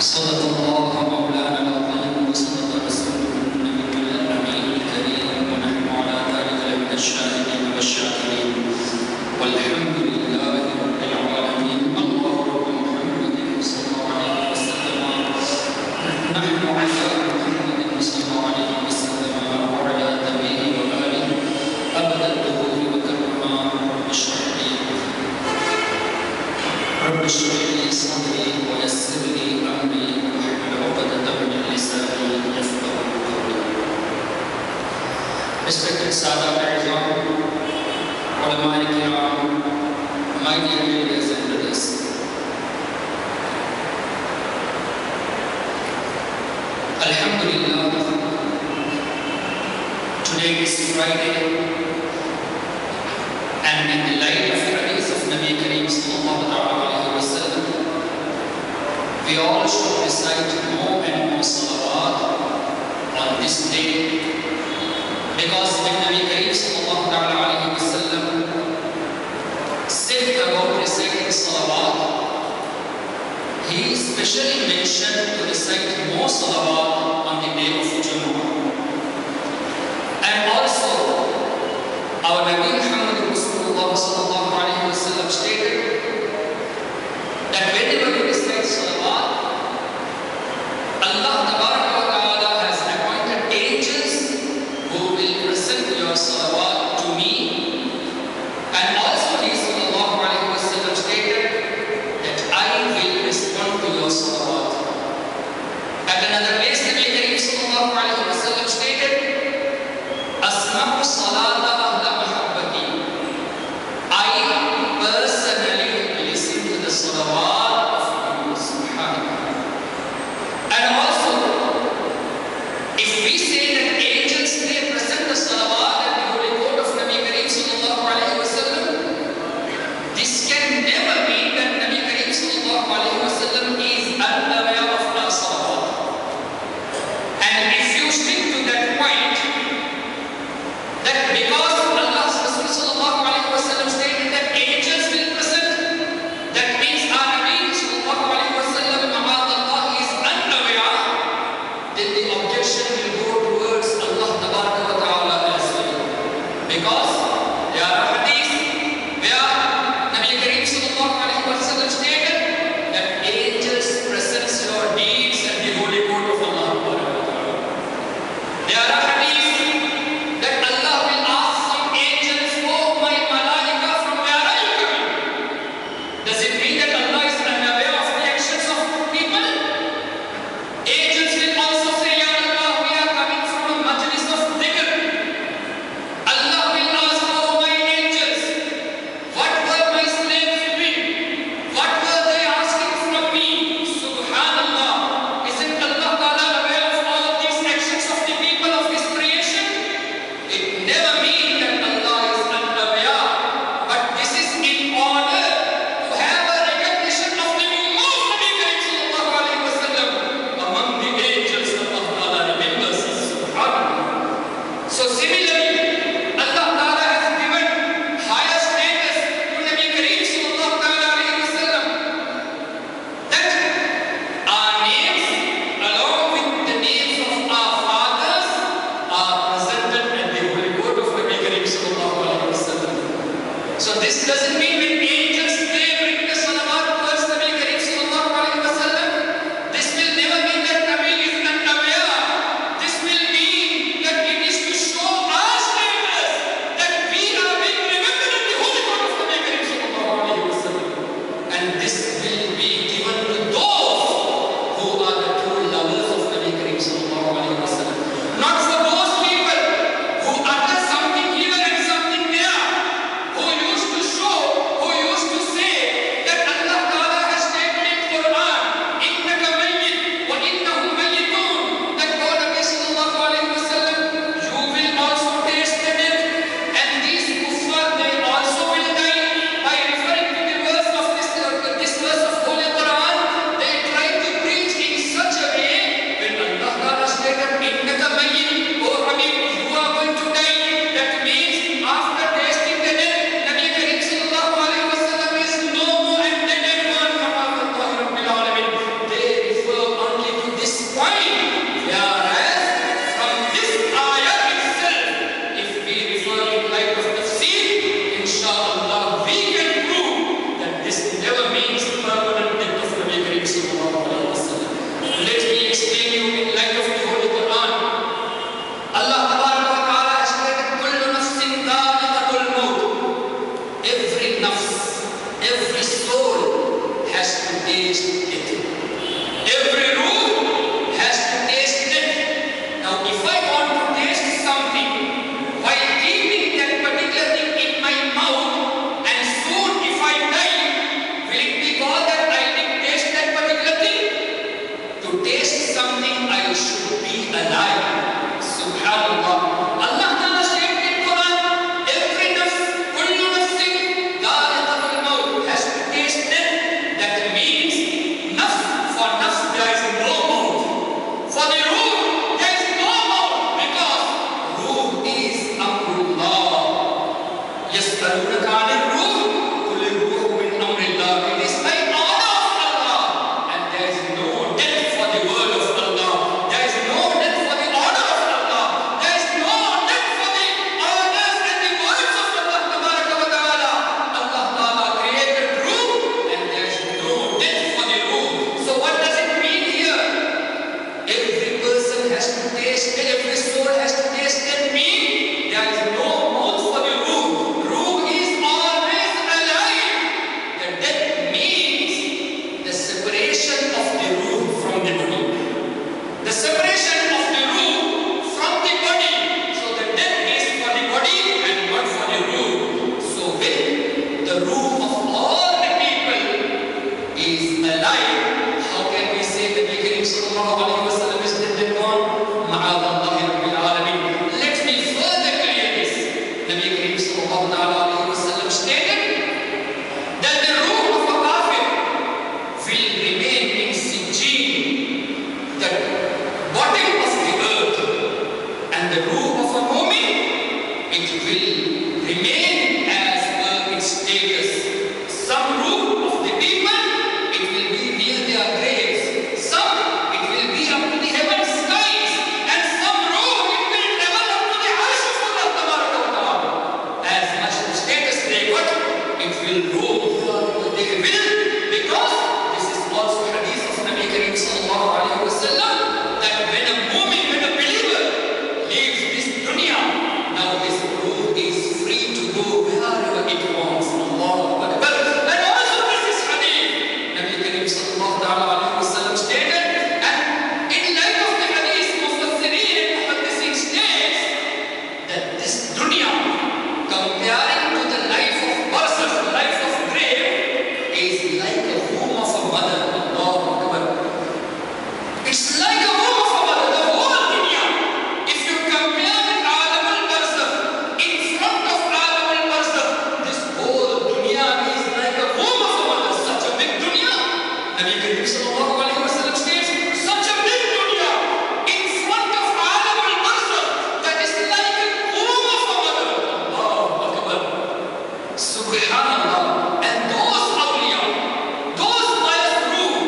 صدق الله مولانا العظيم وصدق رسوله النبي الأمين الكريم ونحن على ذلك لمن الشاهدين والشاكرين والحمد لله رب العالمين. الله رب محمد صلى الله عليه وسلم نحن على محمد صلى الله عليه وسلم وعلى نبيه وآله أبدا الدخول وكرما. رب اشرح لي صدري ويسر لي أمري واحلل عقدة من لساني يفقهوا قولي. Respected Sadat al-Izam, Ulama al-Kiram, my dear ladies and brothers, Alhamdulillah, today is Friday, and in the light of the hadith of Nabi Kareem sallallahu alaihi wasallam, we all should recite more and more salawat on this day, because when Nabi Kareem sallallahu alaihi wasallam said about reciting salawat, he specially mentioned to recite more salawat on the day of Jumu'ah. And also, our Nabi Muhammad Rasulullah sallallahu alaihi wasallam stated that whenever you recite salawat, Allah tabaraka wa ta'ala has appointed angels who will present your salawat to me. And also he sallallahu alaihi wasallam stated that I will respond to your salawat. At another place, Nabi Kareem sallallahu alaihi wasallam stated, Asma'u salata ahla mahabbati. I personally listen to the salawat of you, subhanallah. And also, if we say that angels may present the salawat at the holy court of Nabi Kareem sallallahu alaihi wasallam, this can never mean that Nabi Kareem sallallahu alaihi wasallam is unaware of our salawat. And if you stick to that point, that because alive. Subhanallah. Allah Ta'ala stated in Quran, every nafs, kullu nafsin, dha'iqatul maut, has to taste death. That means, nafs, for nafs there is no maut. For the ruh, there is no maut, because ruh is amrullah. Yas'alunaka 'anir ruh, qul ar-ruhu min amrillah. It is by order of Allah, and there is no death for the word of Allah. There is no death for the order of Allah. There is no death for the orders and the words of Allah Tabaraka wa Ta'ala. Allah Ta'ala created ruh, and there is no death for the ruh. So what does it mean here? Every person has to taste, every soul has to taste and mean there is no mouth for the ruh. Ruh is always alive. The death means the separation of the ruh from the body. The separation of the ruh from the body. So the death is for the body and not for the ruh. So when the ruh of all the people is alive, how can we say that the Kareem sallallahu alayhi wa sallam is dead and gone? Ma'adallahi rabbil alameen. Let me further clear this. Nabi Kareem sallallahu alayhi wa sallam stated that the ruh of a kafir will remain in Sijjin, the bottom of the earth, and the ruh of a mu'min, it will remain as per its status. Some ruh of the people, it will be near their graves. Some, it will be up to the heaven skies. And some ruh, it will travel up to the arsh of Allah Tabaraka wa Ta'ala. As much the status they got, it will roam here, they will, because this is also hadith of Nabi Kareem sallallahu alayhi wa sallam, that when a mu'min, when a believer leaves this dunya, now his ruh is free to go wherever it wants. Allahu Akbar. And also this is hadith. Nabi Kareem sallallahu alayhi wa sallam stated, and in light of the hadith, Mufassirin and Muhaddithin states that this dunya, comparing to the life of barzakh, life of grave, is like a womb of a mother. Allahu Akbar. It's like a womb of a mother, the whole dunya. If you compare with Alam al-Barzakh, in front of Alam al-Barzakh, this whole dunya is like a womb of a mother. Such a big dunya. Nabi Kareem sallallahu alayhi wa sallam states, such a big dunya in front of Alam al-Barzakh, that is like a womb of a mother. Allahu Akbar. Subhanallah. And those awliya, those pious ruh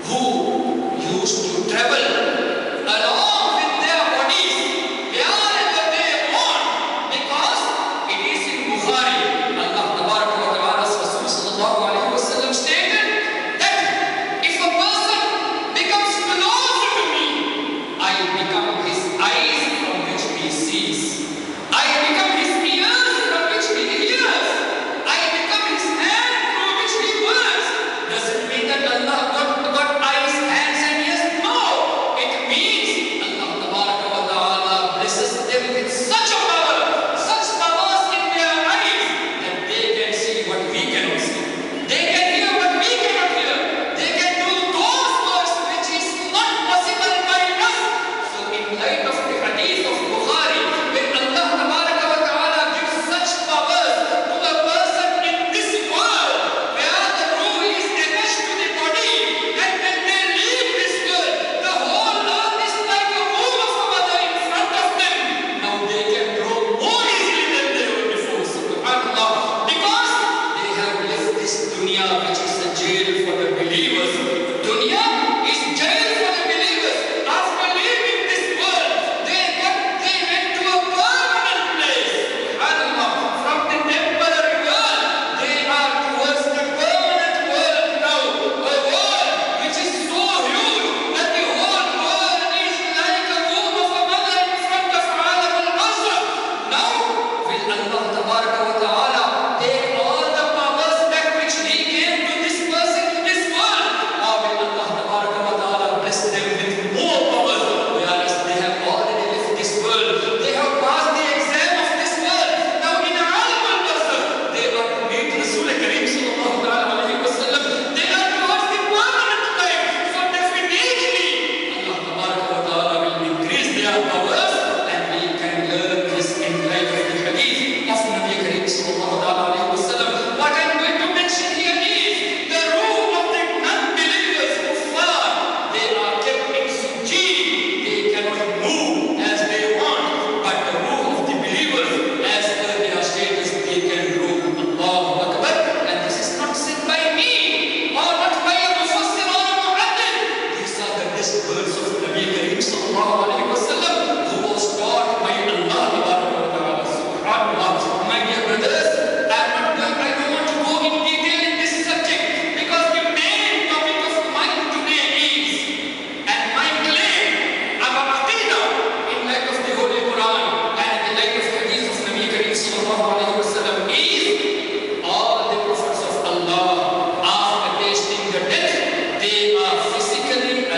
who used to travel along with their bodies wherever they want, because it is in Bukhari, Allah Tabaraka wa Ta'ala's Rasul sallallahu alayhi wa sallam stated that if a person becomes closer to me, I become his eyes from which he sees. I become his ears from which he hears. I become his hand through which he works. Does it mean that Allah got eyes, hands and ears? No. It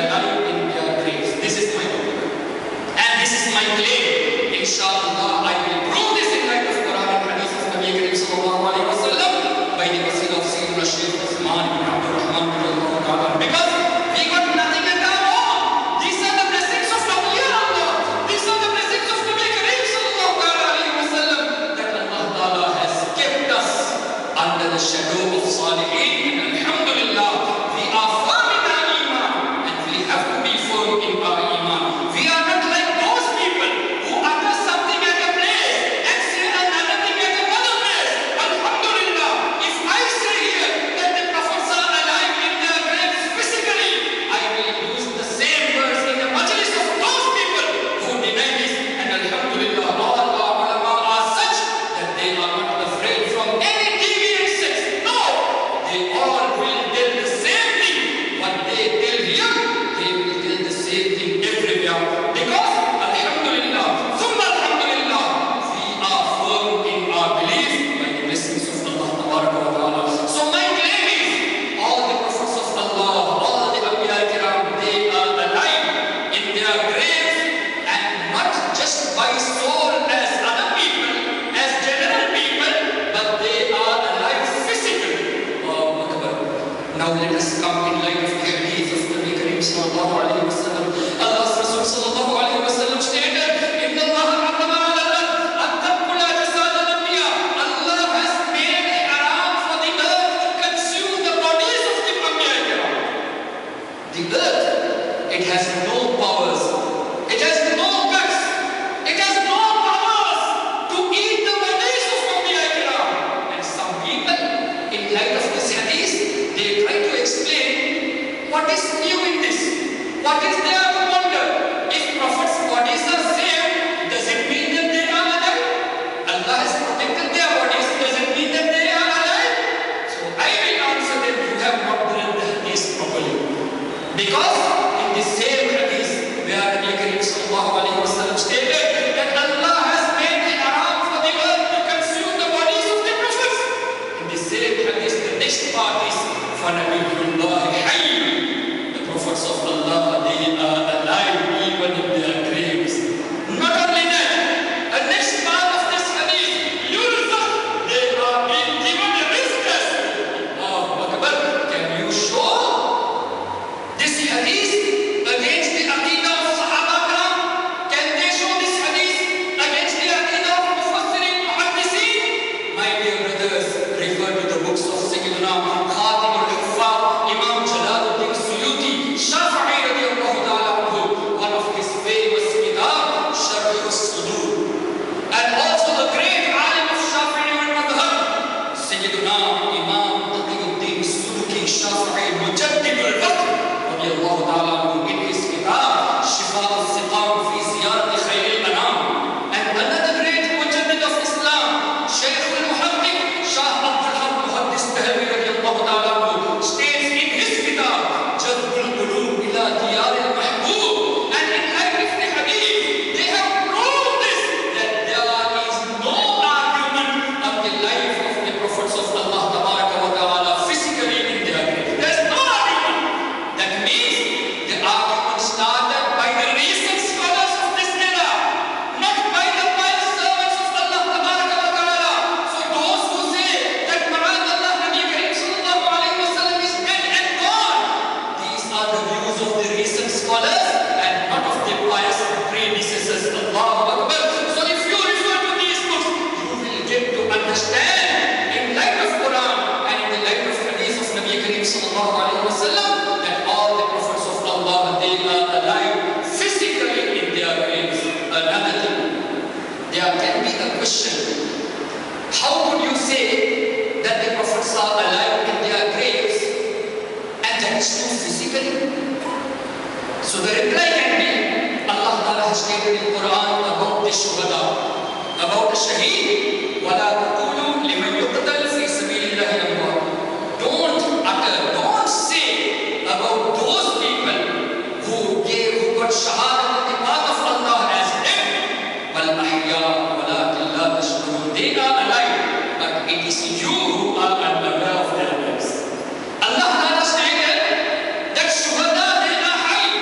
alive in their graves. This is my opinion. And this is my claim. Inshallah, I will prove this in light of Quran and Hadith of Nabi Karim sallallahu alayhi wa sallam by the wasilah of Sayyidina Shaykh Uthman ibn Abdul Rahman radiyallahu ta'ala. Because we got nothing at our own. These are the blessings of Awliya Allah. These are the blessings of Nabi Karim sallallahu alayhi wa sallam that Allah ta'ala has kept us under the shadow of Salihin. And alhamdulillah, we are firm in our iman and we have to be firm in our iman. We are not like those people who utter something at a place and say another thing at another place. Alhamdulillah, if I say here that the prophets are alive in their graves physically, I will use the same words in the majlis of those people who deny this. And alhamdulillah, all our ulama are such that they are not afraid from any deviant sects. No, they all will tell the same thing. What they tell here, they will tell the same thing everywhere. Because alhamdulillah, thumma alhamdulillah, we are firm in our belief by the blessings of Allah tabaraka wa ta'ala. So my claim is, all the prophets of Allah, all the Anbiya kiram, they are alive in their graves, and not just by soul as other people, as general people, but they are alive physically. Allahu Akbar. Now let us come in light of the hadith of Nabi Karim sallallahu alayhi wa sallam. Allah's Rasul sallallahu alayhi wa sallam stated, Inna Allah harrama ala al-ard an ta'kula jasad al-anbiya. Allah has made haram for the earth to consume the bodies of the Anbiya kiram. The earth, it has no powers. It has no guts. It has no powers to eat the bodies of Anbiya kiram. And some people, in light of this hadith, they try to explain what is new in this. What is there to wonder? If prophets' bodies are saved, does it mean that they are alive? Allah has protected their bodies, does it mean that they are alive? So I will answer that you have not read the hadith properly. Because in the same hadith where Nabi Karim sallallahu alayhi wa sallam stated that Allah has made haram for the earth to consume the bodies of the prophets. In the same hadith, the next part is for Nabiyullah Hayy. The prophets of Allah, they are alive even in their graves. Not only that, the next part of this hadith, Yurzaq, they are being given a rizq. Allahu Akbar. Can you show this hadith against the Aqidah of Sahaba Kiram? Can they show this hadith against the Aqidah of Mufassirin Muhaddithin? My dear brothers, refer to the books of Sayyidina Khatim al-Huffaz, Imam Jalaluddin Suyuti, Shafi'i radiyallahu ta'ala anhu, one of his famous kitab, Sharh al-Sudur. And also the great alim of Shafi'i wal Madhhab, Sayyidina Imam Taqiyuddin Subki Shafi'i Mujaddid al-Waqt radiyallahu ta'ala anhu, in his kitab, Shifa al-Siqam fi Ziyarat Khayr al-Anam. And another great Mujaddid of Islam, Shaykh al-Muhaddith, Shah Abdul Haq Muhaddis Dahlawi radiyallahu ta'ala anhu, states in his kitab, Jadbul Qulub ila Diyar al-Mahbub. And in light of the hadith, they have proved this, that there is no argument of the life of the prophets of Allah tabaraka wa ta'ala physically in their grave. There's no argument. That means the argument started by the recent scholars of this era, not by the pious servants of Allah tabaraka wa ta'ala. So those who say that Ma'ad Allah Nabi Karim sallallahu alayhi wa sallam is dead and gone, these are the views of the recent scholars and not of the pious predecessors. Allahu Akbar. So if you refer to these books, you will get to understand in light of Quran and in the light of hadith of Nabi Karim sallallahu alayhi wa sallam that all the prophets of Allah, they are alive physically in their graves. Another thing, there can be a question. How could you say that the prophets are alive in their graves and that is true physically? So the reply can be, Allah Ta'ala has stated in Quran about the shuhada, about the shaheed, وَلَا تَقُولُوا لِمَنْ يُقْتَلْ فِي سَبِيلِ اللَّهِ أَمْوَاتٌ. Don't utter, don't say about those people who got shahada in the path of Allah as dead. بَلْ أَحْيَاءٌ وَلَكِنْ لَا تَشْعُرُونَ. They are alive, but it is you who are unaware of their lives. Allah Ta'ala stated that shuhada, they are high.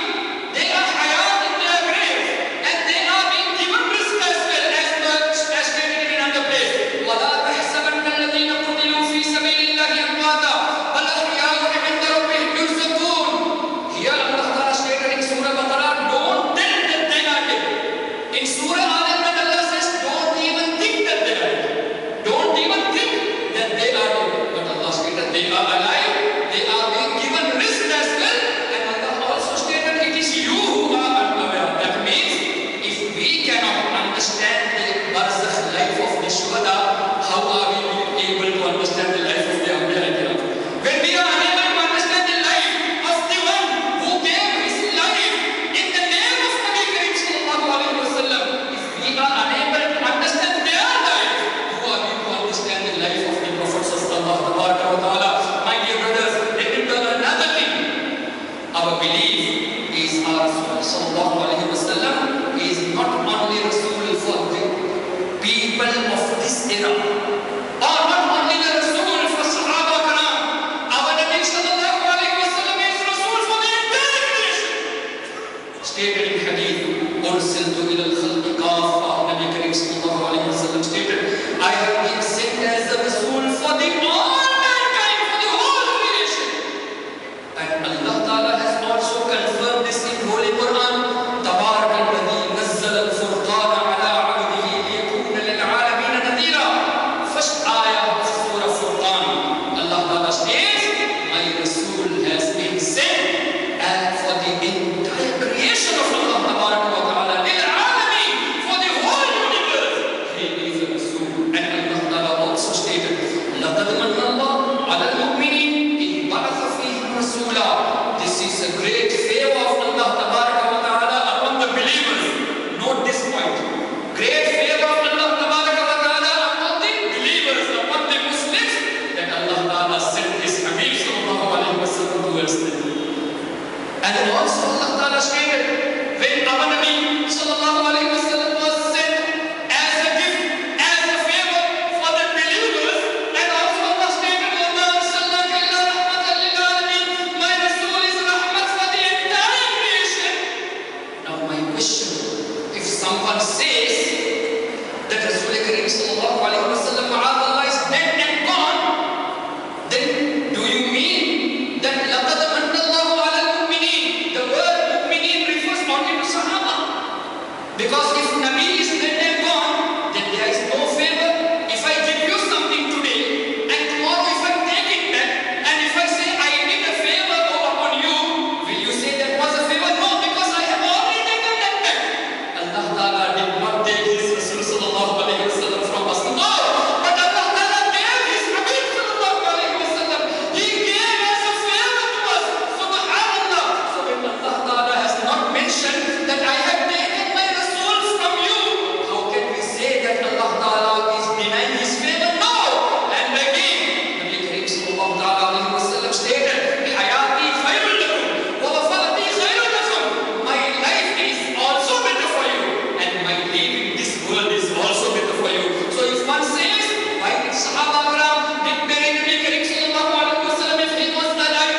believe is our Rasul sallallahu alaihi wasallam is not only Rasul for the people of this era, or not only the Rasul for Sahaba Karam. Our Nabi sallallahu alaihi wasallam is Rasul for the entire creation. Stated in hadith, "Ursiltu ila al-khalqi kaffa." Nabi Kareem sallallahu alaihi wasallam stated, "I have been sent as a Rasul for the all mankind, for the whole creation." And Allah Ta'ala has also confirmed this in Holy Quran. Tabarakalladhi nazzala al-furqana ala 'abdihi liyakuna lil'alamin nadhira. First ayah of Surah Furqan. Allah Ta'ala states, "My Rasul has been sent and for the entire creation of Allah Ta'ala, lil'alamin, for the whole universe. He is a Rasul." And Allah Ta'ala also stated, "Laqad manna Allahu 'ala al-mu'minin idh ba'atha fihim rasula." This is a great favor of Allah Ta'ala upon the believers. Note this point. Great favor of Allah Ta'ala upon the believers, upon the Muslims, that Allah Ta'ala sent His Habib sallallahu alaihi wasallam towards them. And then also Allah Ta'ala stated, when our Nabi sallallahu alaihi wasallam was sent as a gift, as a favor for the believers, and also Allah stated, "Wama arsalnaka illa rahmatan lil alamin." My Rasul is rahmat for the entire creation. Now my question, if someone says that Rasul Kareem sallallahu alaihi wasallam ma'adallah is dead and gone, then do you mean that laqad manna Allahu 'ala al-mu'minin? The word mu'minin refers only to Sahaba. Because if Nabi is dead and gone, then there is no favor. If I give you something today, and tomorrow if I take it back, and if I say I did a favor upon you, will you say that was a favor? No, because I have already taken that back. Allah Ta'ala did not take His Rasul sallallahu alaihi wasallam from us. No, but Allah Ta'ala gave His Habib sallallahu alaihi wasallam. He gave as a favor to us. Subhanallah. So when Allah Ta'ala has not mentioned that I have taken my Rasul from you, how can we say that Allah Ta'ala is denying His favor? No. And again, Nabi Kareem sallallahu alaihi wasallam stated, "Hayati khairul lakum wa wafati khairul lakum." My life is also better for you, and my leaving this world is also better for you. So if one says, why did Sahaba Karam did bury Nabi Kareem sallallahu alaihi wasallam if he was alive?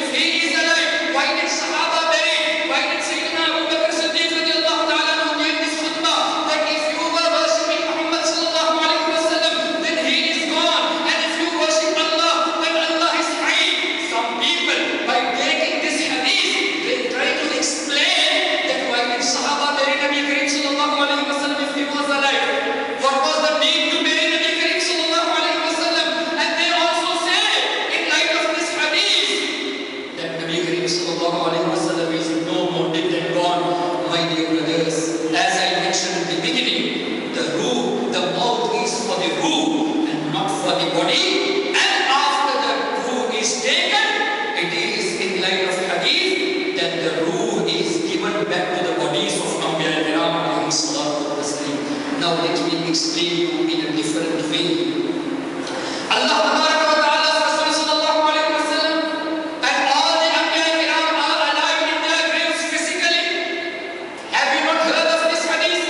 If he is alive, why did Sahaba bury? Why did Sayyidina Abu Bakr Siddiq radiyallahu ta'ala anhu give this khutbah that if you were worshipping Muhammad sallallahu alaihi wasallam, then he is gone, and if you worship Allah, then Allah is high. Some people, by taking this hadith, they try to explain that why did Sahaba bury Nabi Kareem sallallahu alaihi wasallam if he was alive? What was the need to bury Nabi Kareem sallallahu alaihi wasallam? And they also say, in light of this hadith, that Nabi Kareem sallallahu alaihi wasallam is no more dead and gone. My dear brothers, as I mentioned in the beginning, the ruh, the mouth is for the ruh and not for the body. And after the ruh is taken, it is in light of hadith that the ruh is given back to the bodies of Anbiya Kiram alayhi salatu wasalam. Now let me explain you in a different way. Allah Ta'ala's Rasul sallallahu alaihi wasallam and all the Anbiya Kiram are alive in their graves physically. Have you not heard of this hadith?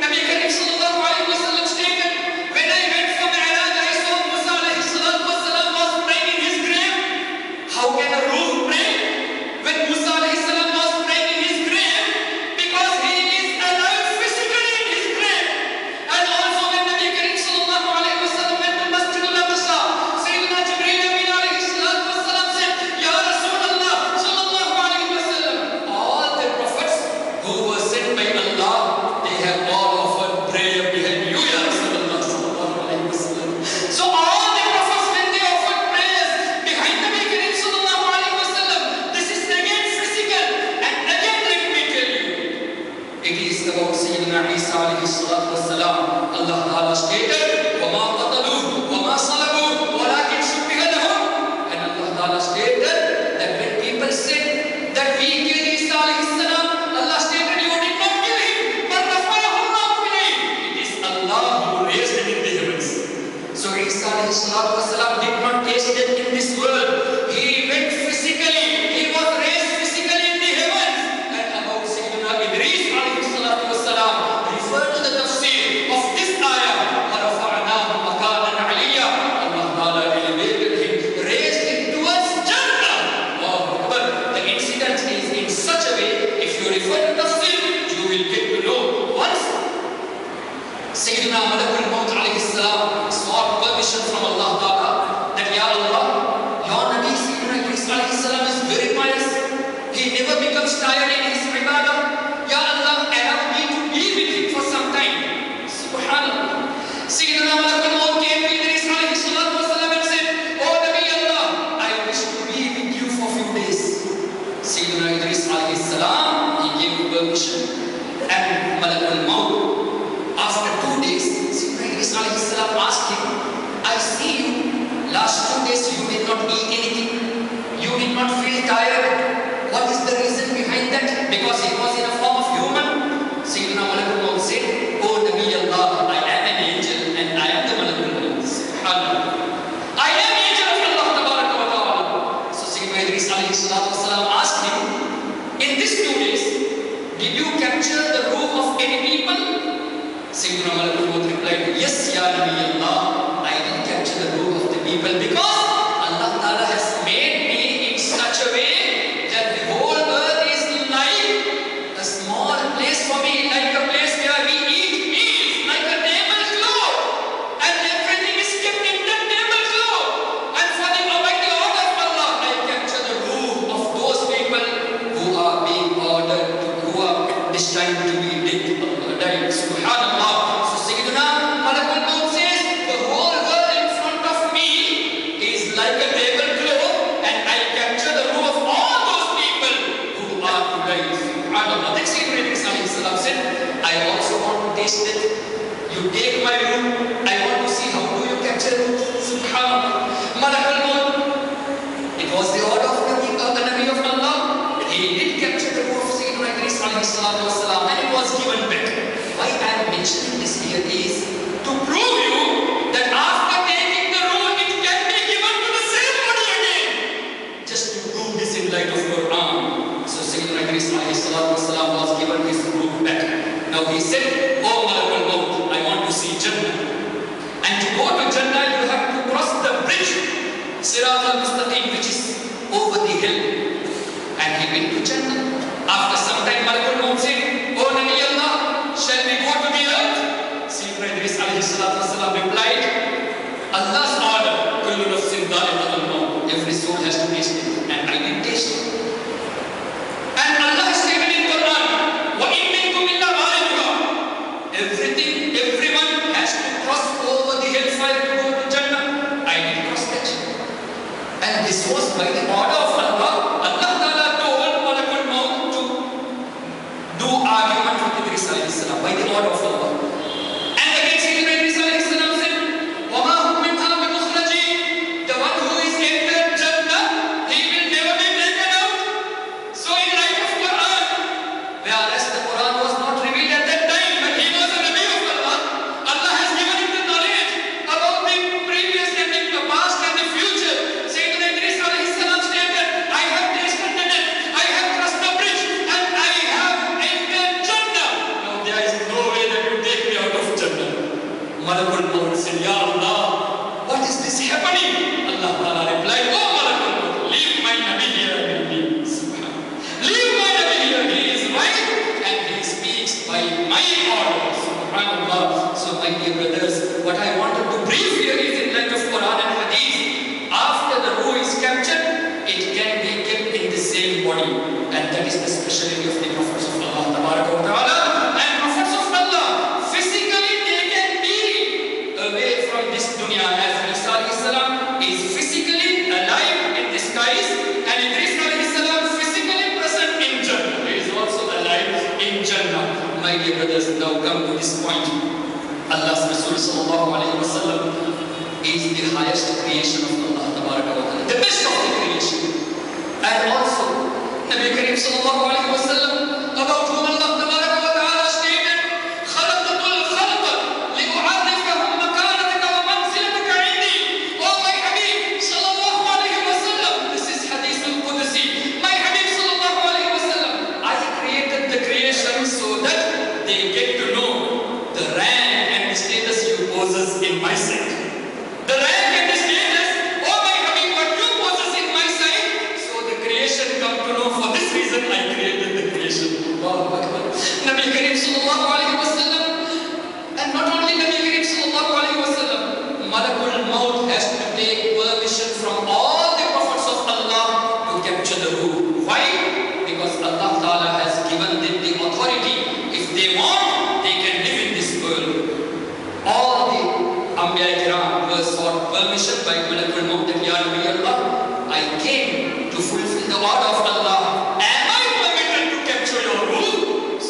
Nabi Kareem sallallahu alaihi wasallam stated, "When I went for Mi'raj, I saw Musa alayhi salatu wasalam was praying in his grave." How can a ruh pray when Musa alayhi salam was praying in his grave? Because he is alive physically in his grave. And also when Nabi Kareem sallallahu alaihi wasallam went to Masjid al-Aqsa, Sayyidina Jibreel amin alayhi salatu wasalam said, "Ya Rasulullah sallallahu alaihi wasallam, all the prophets who were sent by Allah, they have all offered prayer behind you, Ya Rasulullah sallallahu alaihi wasallam." So all the prophets, when they offered prayers behind Nabi Kareem sallallahu alaihi wasallam, this is again physical. And again let me tell you, it is about Sayyidina Isa alayhi salatu wasalam. Allah Ta'ala stated, "Wama qataluhu wama salabuhu walakin shubbiha lahum." And Allah Ta'ala stated that when people said that we killed Isa alayhi salam, Allah stated, "You did not kill him, but rafa'ahu Allahu ilayhi." It is Allah who raised him in the heavens. So Isa alayhi salatu wasalam did not taste death in this world. He went physically, he was raised physically in the permission. And Malakul Maut, after 2 days, Idris alayhi salam asked him, I see you, last 2 days you did not eat anything, you did not feel tired. What is the reason behind that? Because he was in a form of human. Sayyidina Malakul Maut said, Oh Nabi Allah, I am an angel and I am the Malakul Maut. Subhanallah. I am angel of Allah Tabaraka wa Ta'ala. So Sayyidina Idris alayhi salatu wasalam asked him, in these 2 days, did you capture the ruh of any people? Sayyidina Malakul Maut replied, Yes, Ya Nabi Allah, I did capture the ruh of the people because Allah Ta'ala has made me in such a way that the whole earth is like a small place for me, like a place where we eat meals, like a tablecloth, and everything is kept in that tablecloth. And for the Almighty order of Allah, I capture the ruh of those people who are being ordered to, who are destined to be died. Subhanallah. So Sayyidina Malakul Maut says, the whole world in front of me is like a tablecloth, and I capture the ruh of all those people who are to die. Subhanallah. Then Sayyidina Idris alayhi salam said, I also want to taste it. You take my ruh, I want to see how do you capture it. Subhanallah. Malakul Maut, it was the order of the Nabi of Allah. He did capture the ruh of Sayyidina Idris alayhi salatu wasalam, and it was given back. Why I am mentioning this here is to prove you that after taking the ruh, it can be given to the same body again. Just to prove this in light of Quran. So Sayyidina Idris alayhi salatu wasalam was given his ruh back. Now he said, Oh Malakul Maut, I want to see Jannah. And to go to Jannah, you have to cross the bridge, Sirat al-Mustaqim, which is over the hill. And he went to Jannah. After some time, Malakul Maut said, Oh Nabi Allah, shall we go to the earth? Sayyidina Idris alayhi salatu wasalam replied, Allah's order, kullu nafsin dha'iqatul maut. Every soul has to taste it. And I did taste it. And Allah has stated in Quran, wa in minkum illa waridha. Everyone has to cross over the hellfire to go to Jannah. I did cross that. And this was by the order of Allah. Allah Ta'ala told Malakul Maut to do argument with Idris alayhi salam by the order of Allah. And again Sayyidina Idris alayhi salam said, وَمَا هُمْ مِنْهَا بِمُخْرَجِينَ. The one who is entered Jannah, he will never be taken out. So in light of Quran, whereas the Quran was not revealed at that time, but he was a Nabi of Allah, Allah has given him the knowledge about the previous and the past and the future. Sayyidina Idris alayhi salam stated, I have tasted the death, I have crossed the bridge, and I have entered Jannah. Now there is no way that you take me out of Jannah. Malakul Maut said, Ya Allah, what is this happening? Allah Ta'ala replied, Oh Malakul Maut, leave my Nabi here with me. Leave my Nabi here, he is right, and he speaks by my order. Subhanallah. So my dear brothers, what I wanted to brief here is in light of Quran and Hadith, after the ruh is captured, it can be kept in the same body. And that is the specialty of the prophets of Allah Tabaraka wa Ta'ala. And prophets of Allah, physically they can be away from this dunya, as Isa alayhi salam is physically alive in the skies, and Idris alayhi salam physically present in Jannah. He is also alive in Jannah. My dear brothers, now come to this point. Allah's Rasul sallallahu alayhi wa sallam is the highest creation of Allah Tabaraka wa Ta'ala, the best of the creation. And also, Nabi Kareem sallallahu alayhi wa sallam, about whom Allah Tabaraka wa Ta'ala stated, خَلَقَتُ الْخَلْقَ لِأُعَرِّفَهُمْ مَكَانَتَكَ وَمَنْزِلَتَكَ عِنْدِي. Oh my Habib sallallahu alayhi wa sallam, this is Hadith al-Qudsi. My Habib sallallahu alayhi wa sallam, I created the creation so that they get to know the rank and the status you possess in my sight. The rank and the status, oh my Habib, what you possess in my sight, so the creation come to know, for this reason I created the creation. Allahu Akbar. Nabi Kareem sallallahu alayhi wa sallam, and not only Nabi Kareem sallallahu alayhi wa sallam, Malakul Maut has to take permission from all the prophets of Allah to capture the ruh. Why? Because Allah Ta'ala has given them the authority. If they want, they can live in this world. All the Anbiya Kiram were sought permission by Malakul Maut that, Ya Nabi Allah, I came to fulfill the order of Allah. Am I permitted to capture your ruh?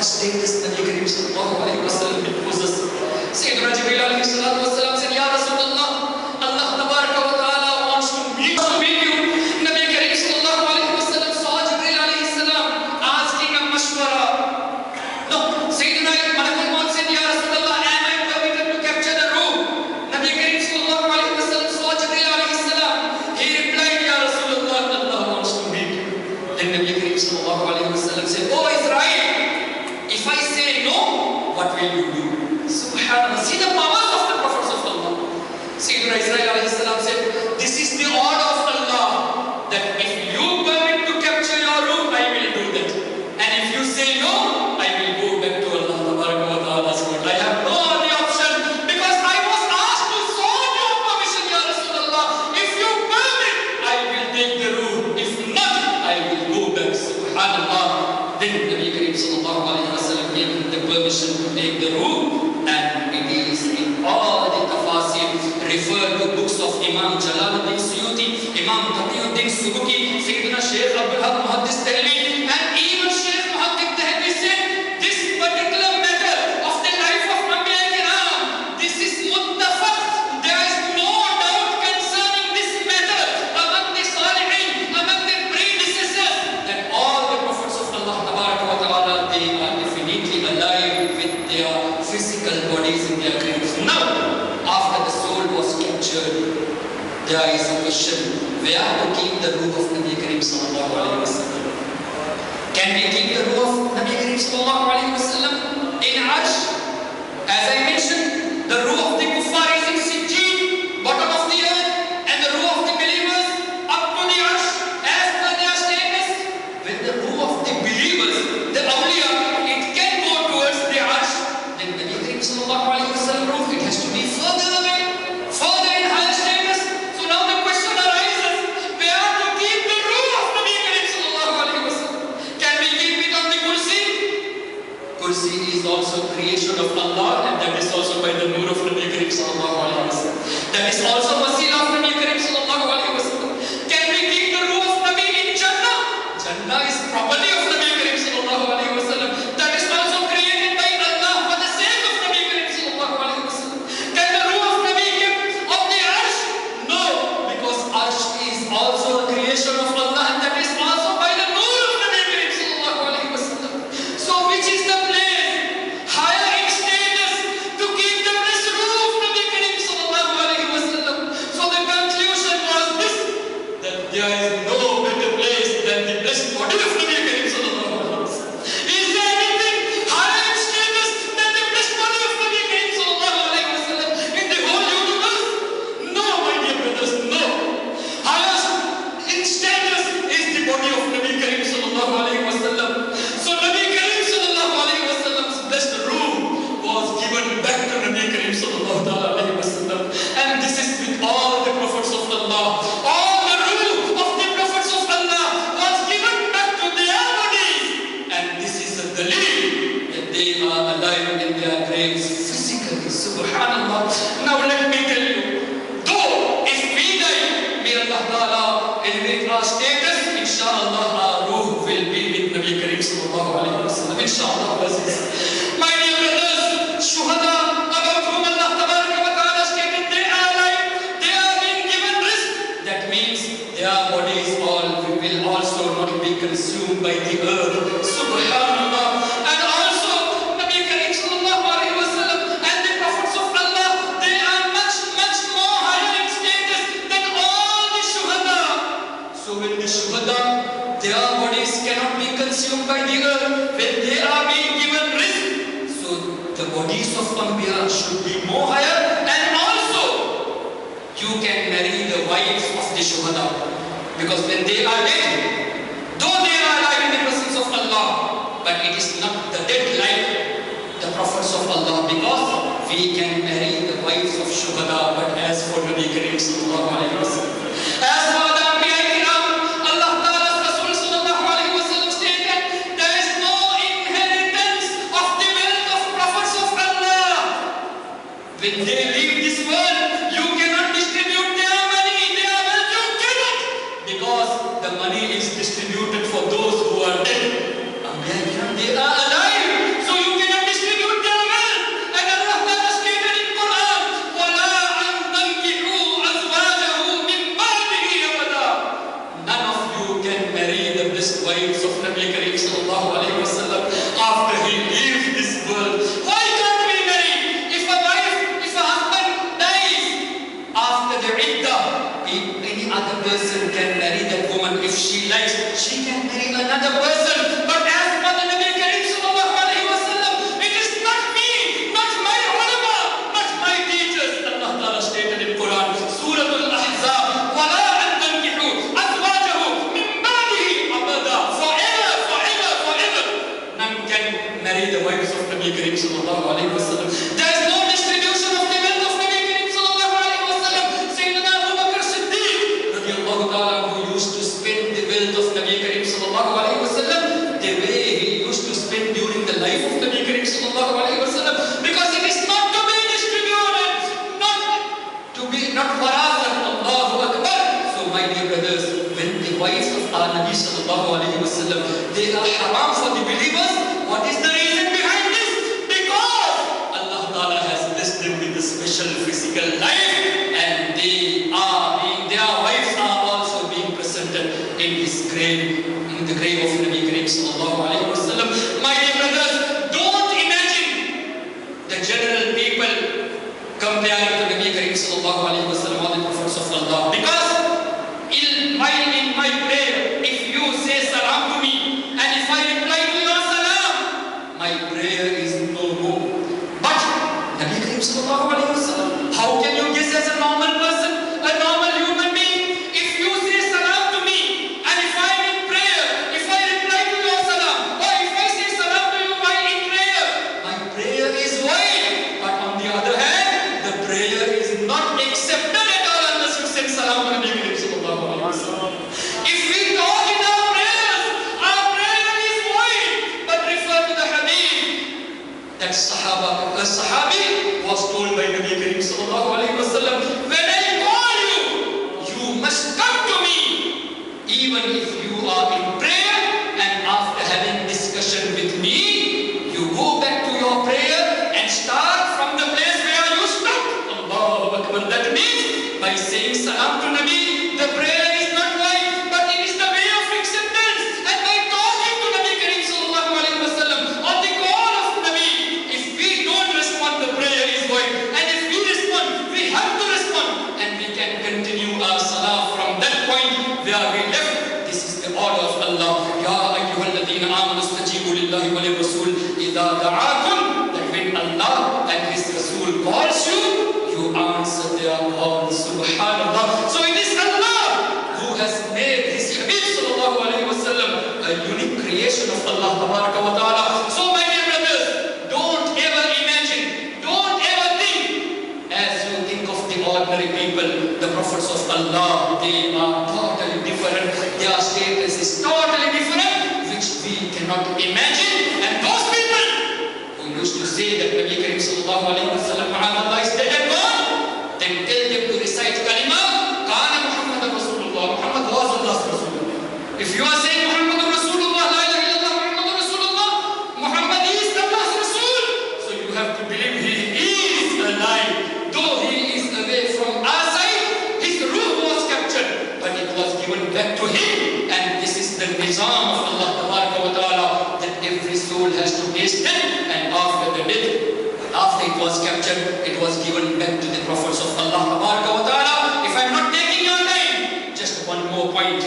much status Nabi Kareem sallallahu alayhi wa sallam possessed. Sayyidina Jibreel alayhi salatu wa salam said, Ya Rasulullah, Allah tabaraka wa ta'ala wants to meet you. Nabi Kareem sallallahu alayhi wa sallam saw Jibreel alayhi salam asking a mashwara. No, Sayyidina Malakul Maut said, Ya Rasulullah, am I permitted to capture the room? Nabi Kareem sallallahu alayhi wa sallam saw Jibreel alayhi salam. He replied, Ya Rasulullah, Allah wants to meet you. Then Nabi Kareem sallallahu alayhi wa sallam said, Oh Israel, if I say no, what will you do? Subhanallah. See the powers of the prophets of Allah. Sayyidina Israel alayhi salam said, this is the order of Allah, that if you permit to capture your room, I will do that. And if you say no, I will go back to Allah tabaraka wa ta'ala's court. I have no other option, because I was asked to solve your permission, Ya Rasulullah. If you permit, I will take the room. If not, I will go back. Subhanallah. Then Nabi Kareem sallallahu alayhi wa sallam gave him the permission to take the room, and it is in all the tafasir referred to books of Imam Jalaluddin Suyuti, Imam Taqiyuddin Subuki, Sayyidina Shaykh Abdul Haq Muhaddis Dehlevi, and even Shaykh Muhaddith Dehlevi said, this particular matter of the life of Anbiya Kiram, this is muttafaq. There is no doubt concerning this matter among the Salihin, among the predecessors, that all the prophets of Allah tabaraka wa ta'ala, they are definitely alive with their physical bodies in their graves. Now, after the soul was captured, there is a question, where to keep the ruh of Nabi Kareem sallallahu alayhi wa sallam? Can we keep the ruh of Nabi Kareem sallallahu alayhi wa sallam in Arsh? As I mentioned, the ruh of the kuffar is in Sijjin, bottom of the earth, and the ruh of the believers up to the Arsh, as per their status. When the ruh of the believers, the awliya, it can go towards the Arsh, then Nabi Kareem sallallahu alayhi wa sallam ruh, it has to be further away, further in higher status. So now the question arises, where to keep the ruh of Nabi Kareem sallallahu alayhi wa sallam? Can we keep it on the kursi? Kursi is also creation of Allah, and that is also by the nur of Nabi Kareem sallallahu alayhi wa sallam. That is also wasila of Nabi Kareem sallallahu alayhi wa sallam. Can we keep the ruh of Nabi in Jannah? Jannah is property of Nabi Kareem sallallahu alayhi wa sallam. That is also created by Allah for the sake of Nabi Kareem sallallahu alayhi wa sallam. Can the ruh of Nabi keep on the Arsh? No, because Arsh is also a creation of Allah, and that is also by the nur of Nabi Kareem sallallahu alayhi wa sallam. So which is the place higher in status to keep the blessed ruh of Nabi Kareem sallallahu alayhi wa sallam? So the conclusion was this, that there is no better place than the blessed body of Nabi Kareem sallallahu alayhi wa sallam. Is there anything higher in status than the blessed body of Nabi Kareem sallallahu alayhi wa sallam in the whole universe? No, my dear brothers, no. Highest in status is the body of Nabi Kareem sallallahu alayhi wa sallam. So Nabi Kareem sallallahu alayhi wa sallam's blessed ruh was given back to Nabi Kareem sallallahu alayhi wa sallam. And this is with all the prophets of Allah. All the ruh of the prophets of Allah was given back to their bodies. And this is a dalil that they are alive in their graves physically. Subhanallah. Now let me tell you, though if we die, may Allah Ta'ala elevate our status, inshallah our ruh will be with Nabi Kareem sallallahu alayhi wa sallam. Inshallah. My dear brothers, shuhada, about whom Allah tabaraka wa ta'ala stated they are alive, they are being given rizq. That means their bodies will also not be consumed by the earth. Subhanallah. And also Nabi Kareem sallallahu alayhi wa sallam and the prophets of Allah, they are much, much more higher in status than all the shuhada. So when the shuhada, their bodies cannot be consumed by the earth, when they are being given rizq, so the bodies of Anbiya should be more higher. And also you can marry the wives of the shuhada, because when they are dead, though they are alive in the presence of Allah, but it is not the dead like the prophets of Allah, because we can marry the wives of shuhada. But as for Nabi Kareem sallallahu alayhi wa sallam, as for the Anbiya Kiram, Allah Ta'ala's Rasul sallallahu alayhi wa sallam stated, there is no inheritance of the wealth of prophets of Allah. When they leave this world, you cannot distribute their money, their wealth, you cannot, because the money is distributed for those who are dead. They are alive. Nabi Kareem sallallahu alayhi wa sallam after he leaves this world. Why can't we marry? If a husband dies after the iddah, any other person can marry that woman. If she likes, she can marry another person. But as for the Nabi Kareem sallallahu alayhi wa sallam, it is not me, not my ulama, not my teachers. Allah Ta'ala stated in Quran, Surah Al-Ahzab, وَلَا أَن تَنْكِحُوا أَزْوَاجَهُ مِنْ بَعْدِهِ أَبَدًا. Forever. None can marry the wives of Nabi Kareem sallallahu alayhi wa sallam. There is no distribution of the wealth of Nabi Kareem sallallahu alayhi wa sallam. Sayyidina Abu Bakr Siddiq radiyallahu ta'ala, who used to spend the wealth of Nabi Kareem sallallahu alayhi wa sallam the way he used to spend during the life of Nabi Kareem sallallahu alayhi wa sallam, because it is not to be distributed, not warazat. Allahu Akbar. So my dear brothers, when the wives of our Nabi sallallahu alayhi wa sallam, they are haram for the believers, what is the reason behind this? Because Allah Ta'ala has blessed them with a special physical life, and their wives are also being presented in his grave, in the grave of Nabi Kareem sallallahu alayhi wa sallam. My dear brothers, don't imagine the general people comparing to Nabi Kareem sallallahu alayhi wa sallam all the prophets of Allah. Because in my prayer, if you say salam to me, and if I reply to your salam, my prayer is no more. But Nabi Kareem sallallahu alayhi wa sallam, how can you guess as a normal person, a normal human being, if you say salam to me, and if I am in prayer, if I reply to your salam, or if I say salam to you while in prayer, my prayer is void. But on the other hand, the prayer is not accepted at all unless you send salam to Nabi Kareem sallallahu alayhi wa sallam. If we talk in our prayers, our prayer is void. But refer to the hadith that a sahabi was told by Nabi Kareem sallallahu alayhi wa sallam, when I call you, you must come to me, even if you are in prayer, and after having discussion with me, you go back to your prayer and start from the place where you stopped. Allahu Akbar. That means by saying salam to Nabi, the prayer is not void, but it is the way of acceptance. And by talking to Nabi Kareem sallallahu alayhi wa sallam on the call of Nabi, if we don't respond, the prayer is void. And if we respond, we have to respond, and we can continue our salah from that point where we left. This is the order of Allah. Ya ayyuhalladhina amanu istajibu lillahi wa lirrasul idha da'akum. That when Allah and His Rasul calls you, you answer their call. Subhanallah. So it is Allah who has made His Habib sallallahu alayhi wa sallam a unique creation of Allah tabaraka wa ta'ala. So my dear brothers, don't ever imagine, don't ever think as you think of the ordinary people, the prophets of Allah. They are totally different. Their status is totally different, which we cannot imagine. And those people who used to say that Nabi Kareem sallallahu alayhi wa sallam, Muhammad is dead and gone, then tell them to recite kalima, Kana Muhammad Rasulullah. Muhammad was Allah's Rasulullah. If you are saying Muhammad Rasulullah, La ilaha illallah Muhammad Rasulullah, Muhammad is Allah's Rasul. So you have to believe he is alive. Though he is away from our side, his ruh was captured, but it was given back to him. And this is the nizam of Allah tabaraka wa ta'ala, that every soul has to taste it, and after the death, after it was captured, it was given back to the prophets of Allah tabaraka wa ta'ala. If I am not taking your time, just one more point.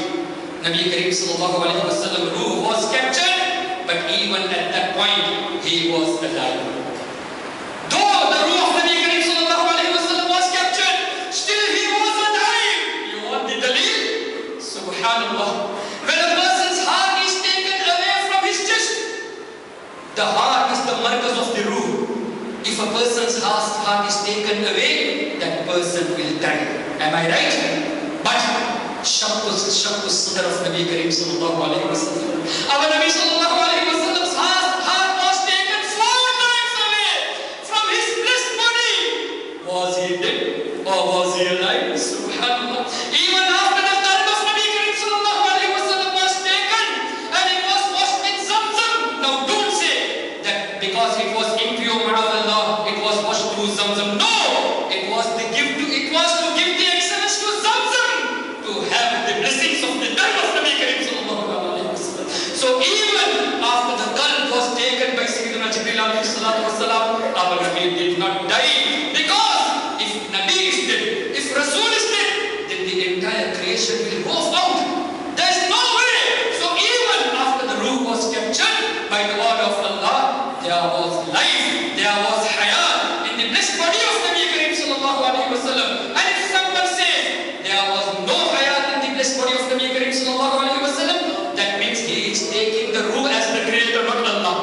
Nabi Kareem sallallahu alayhi wa sallam, ruh was captured, but even at that point, he was alive. Though the ruh of Nabi Kareem sallallahu alayhi wa sallam was captured, still he was alive. You want the dalil? Subhanallah. When a person's heart is taken away from his chest, the heart is the markaz of the ruh. If a person's heart is taken away, that person will die. Am I right? But shakku sadr of Nabi Kareem sallallahu alayhi wa sallam. Our Nabi sallallahu alayhi wa sallam's heart was taken 4 times away from his blessed body. Was he dead or was he alive? Subhanallah. Even after the blood of Nabi Kareem sallallahu alayhi wa sallam was taken and it was washed with Zamzam. Now don't say that because it was impure, ma'adallah, it was washed through Zamzam. No! It was to give the excellence to Zamzam, to have the blessings of the blood of Nabi Kareem sallallahu alayhi wa sallam. So even al-Alameen did not die. Because if Nabi is dead, if Rasul is dead, then the entire creation will go out. There is no way. So even after the ruh was captured by the word of Allah, there was life, there was hayat in the blessed body of Nabi Karim sallallahu alaihi wasallam. And if someone says there was no hayat in the blessed body of Nabi Karim sallallahu alaihi wasallam, that means he is taking the ruh as the creator, not Allah.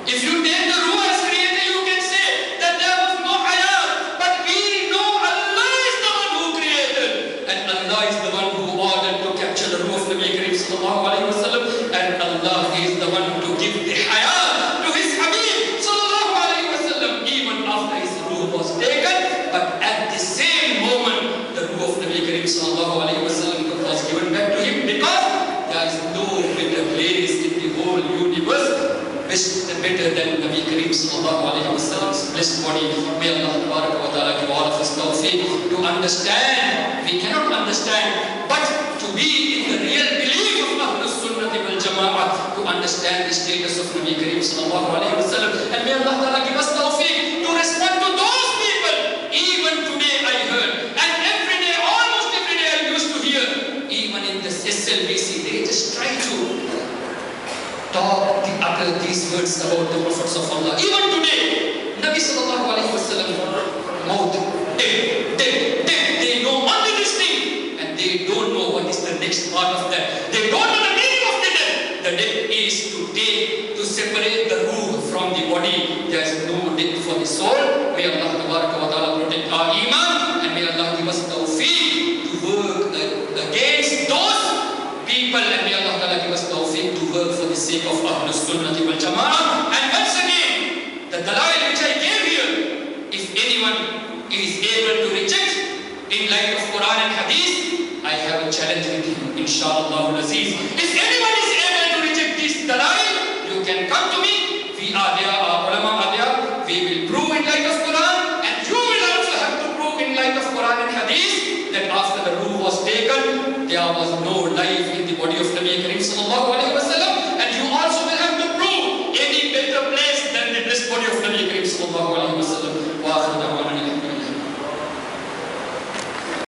If you take the ruh as creator, you can say that there was no hayat, but we know Allah is the one who created, and Allah is the one who ordered to capture the ruh of Nabi Karim sallallahu alaihi wasallam, and Allah is the one to give the hayat to his Habib sallallahu alaihi wasallam even after his ruh was taken. But at the same moment, the ruh of Nabi Karim sallallahu alaihi wasallam was given back to him, because there is no better place in the whole universe better than Nabi Karim sallallahu alaihi wasallam's blessed body. May Allah wa ta'ala give all of us tawfiq to understand. We cannot understand, but to be in the real belief of Ahlus Sunnah wal Jama'ah, to understand the status of Nabi Karim sallallahu alaihi wasallam. And may Allah ta'ala give us tawfiq to respond to those people. Even today I heard, and every day, almost every day I used to hear, even in this SLBC, they just try to utter these words about the prophets of Allah. Even today, Nabi sallallahu alaihi wasallam, maut, dead. They know only this thing, and they don't know what is the next part of that. They don't know the meaning of the death. The death is to separate the ruh from the body. There is no death for the soul. May Allah wa ta'ala protect our iman, and may Allah give us tawfiq to work against those people, and may Allah ta'ala give us tawfiq to work for the sake of Ahlus Sunnah wal Jama'ah. And once again, the dalail which I gave here, if anyone is able to reject in light of Quran and Hadith, I have a challenge with him, inshallah al-Aziz. If anyone is able to reject this dalail, you can come to me. We are there, our ulama are there. We will prove in light of Quran, and you will also have to prove in light of Quran and Hadith that after the ruh was taken, there was no life in the body of Nabi Karim sallallahu alaihi wasallam.